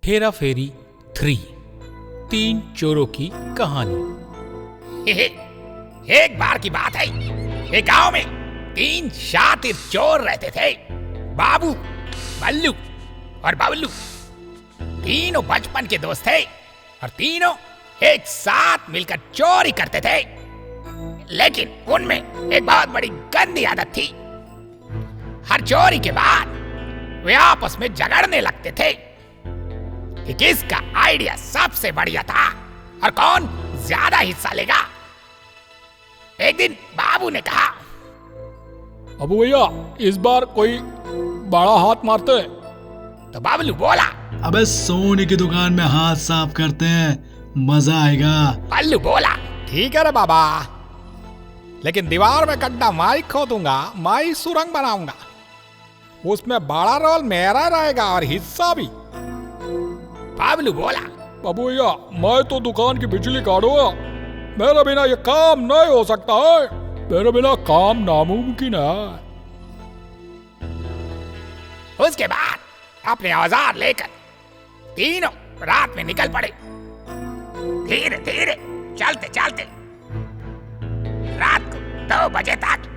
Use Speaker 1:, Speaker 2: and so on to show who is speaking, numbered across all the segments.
Speaker 1: हेरा फेरी 3 तीन चोरों की कहानी।
Speaker 2: एक बार की बात है, एक गांव में 3 शातिर चोर रहते थे। बाबू, बल्लू और बबलू तीनों बचपन के दोस्त थे और तीनों एक साथ मिलकर चोरी करते थे। लेकिन उनमें एक बहुत बड़ी गंदी आदत थी। हर चोरी के बाद वे आपस में झगड़ने लगते थे कि किसका आइडिया सबसे बढ़िया था और कौन ज्यादा हिस्सा लेगा। एक दिन बाबू ने कहा,
Speaker 3: अबू भैया इस बार कोई बड़ा हाथ मारते हैं।
Speaker 2: तो बबलू बोला,
Speaker 4: अबे सोने की दुकान में हाथ साफ करते हैं, मजा आएगा।
Speaker 2: बल्लू बोला,
Speaker 3: ठीक है रे बाबा, लेकिन दीवार में गड्ढा मैं खोदूंगा, मैं सुरंग बनाऊंगा, उसमें बड़ा रोल मेरा रहेगा और हिस्सा भी।
Speaker 2: बबलू बोला,
Speaker 3: बाबू भैया मैं तो दुकान की बिजली काटूंगा, मेरे बिना ये काम नहीं हो सकता है, मेरे बिना काम नामुमकिन है।
Speaker 2: उसके बाद अपने औजार लेकर तीनों रात में निकल पड़े। धीरे धीरे चलते चलते रात को 2 बजे तक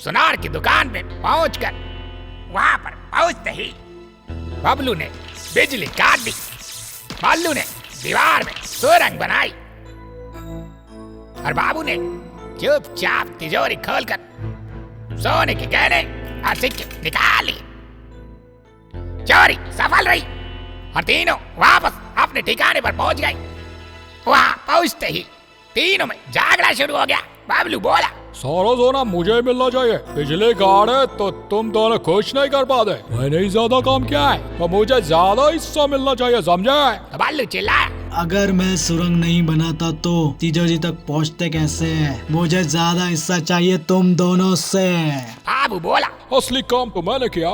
Speaker 2: सुनार की दुकान पे पहुंचकर वहां पर पहुंचते ही बबलू ने बिजली काट दी, बल्लू ने दीवार में सुरंग बनाई और बाबू ने चुपचाप तिजोरी खोलकर सोने के गहने और सिक्के निकाल लिए। चोरी सफल रही और तीनों वापस अपने ठिकाने पर पहुंच गए। वहां पहुंचते ही तीनों में झगड़ा शुरू हो गया। बबलू बोला,
Speaker 3: सारा सोना मुझे मिलना चाहिए, बिजली काटे तो तुम दोनों खुश नहीं कर पाते, मैंने ही ज्यादा काम किया है तो मुझे ज्यादा हिस्सा मिलना चाहिए, समझे?
Speaker 2: तो बल्लू चिल्लाया,
Speaker 4: अगर मैं सुरंग नहीं बनाता तो तिजोरी तक पहुंचते कैसे? मुझे ज्यादा हिस्सा चाहिए तुम दोनों से।
Speaker 2: बाबू बोला,
Speaker 3: असली काम तो मैंने किया,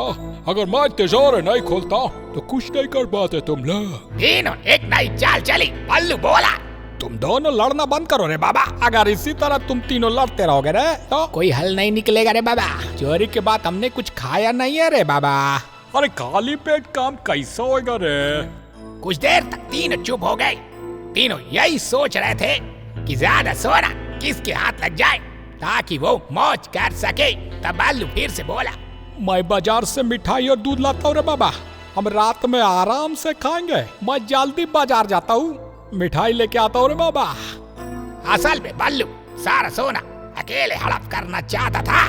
Speaker 3: अगर मैं तिजोरी नहीं खोलता तो कुछ नहीं कर पाते तुम लोग।
Speaker 2: तीनों एक नई चाल चली। बल्लू बोला,
Speaker 3: तुम दोनों लड़ना बंद करो रे बाबा, अगर इसी तरह तुम तीनों लड़ते रहोगे रे तो
Speaker 2: कोई हल नहीं निकलेगा रे बाबा।
Speaker 3: चोरी के बाद हमने कुछ खाया नहीं है रे बाबा। अरे खाली पेट काम कैसा होगा रे?
Speaker 2: कुछ देर तक तीनों चुप हो गए। तीनों यही सोच रहे थे कि ज्यादा सोना किसके हाथ लग जाए ताकि वो मौज कर सके। तब बल्लू फिर से बोला,
Speaker 3: मैं बाजार से मिठाई और दूध लाता हूँ रे बाबा, हम रात में आराम से खाएंगे, मैं जल्दी बाजार जाता हूँ, मिठाई लेके आता हूँ रे बाबा।
Speaker 2: असल में बल्लू सारा सोना अकेले हड़प करना चाहता था।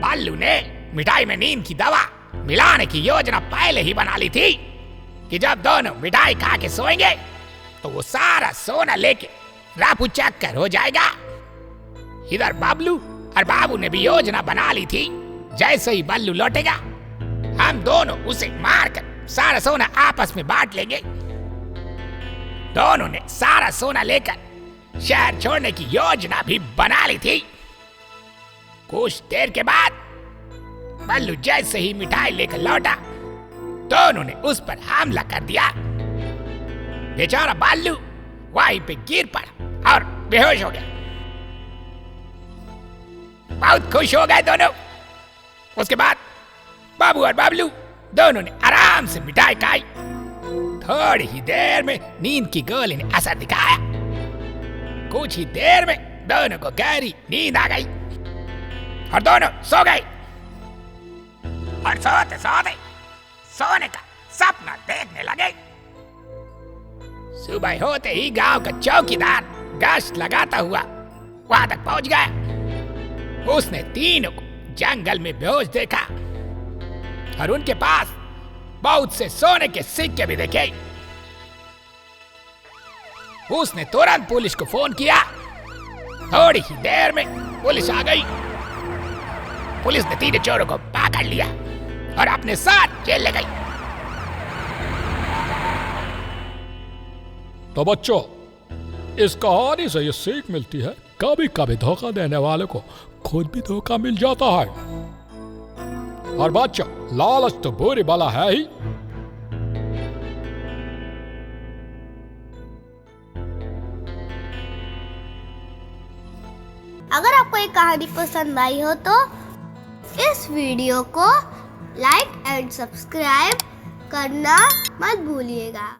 Speaker 2: बल्लू ने मिठाई में नींद की दवा मिलाने की योजना पहले ही बना ली थी कि जब दोनों मिठाई खा के सोएंगे तो वो सारा सोना लेके रापू चक्कर हो जाएगा। इधर बबलू और बाबू ने भी योजना बना ली थी, जैसे ही बल्लू लौटेगा हम दोनों उसे मारकर सारा सोना आपस में बांट लेंगे। दोनों ने सारा सोना लेकर शहर छोड़ने की योजना भी बना ली थी। कुछ देर के बाद बल्लू जैसे ही मिठाई लेकर लौटा, दोनों ने उस पर हमला कर दिया। बेचारा बल्लू वहीं पे गिर पड़ा और बेहोश हो गया। बहुत खुश हो गए दोनों। उसके बाद बाबू और बबलू दोनों ने आराम से मिठाई खाई। थोड़ी ही देर में नींद की गोली ने असर दिखाया। कुछ ही देर में दोनों को गहरी नींद आ गई और दोनों सो गए। और सोते सोते सोने का सपना देखने लगे। सुबह होते ही गांव का चौकीदार गश्त लगाता हुआ वहां तक पहुंच गया। उसने तीनों को जंगल में बेहोश देखा और उनके पास बहुत से सोने के सिक्के भी देखे। उसने तुरंत पुलिस को फोन किया। थोड़ी ही देर में पुलिस आ गई। पुलिस ने तीनों चोरों को पकड़ लिया और अपने साथ जेल ले गई।
Speaker 3: तो बच्चों, इस कहानी से ये सीख मिलती है, कभी कभी धोखा देने वाले को खुद भी धोखा मिल जाता है। और बच्चों, लालच तो बुरी बला है ही।
Speaker 5: अगर आपको ये कहानी पसंद आई हो तो इस वीडियो को लाइक एंड सब्सक्राइब करना मत भूलिएगा।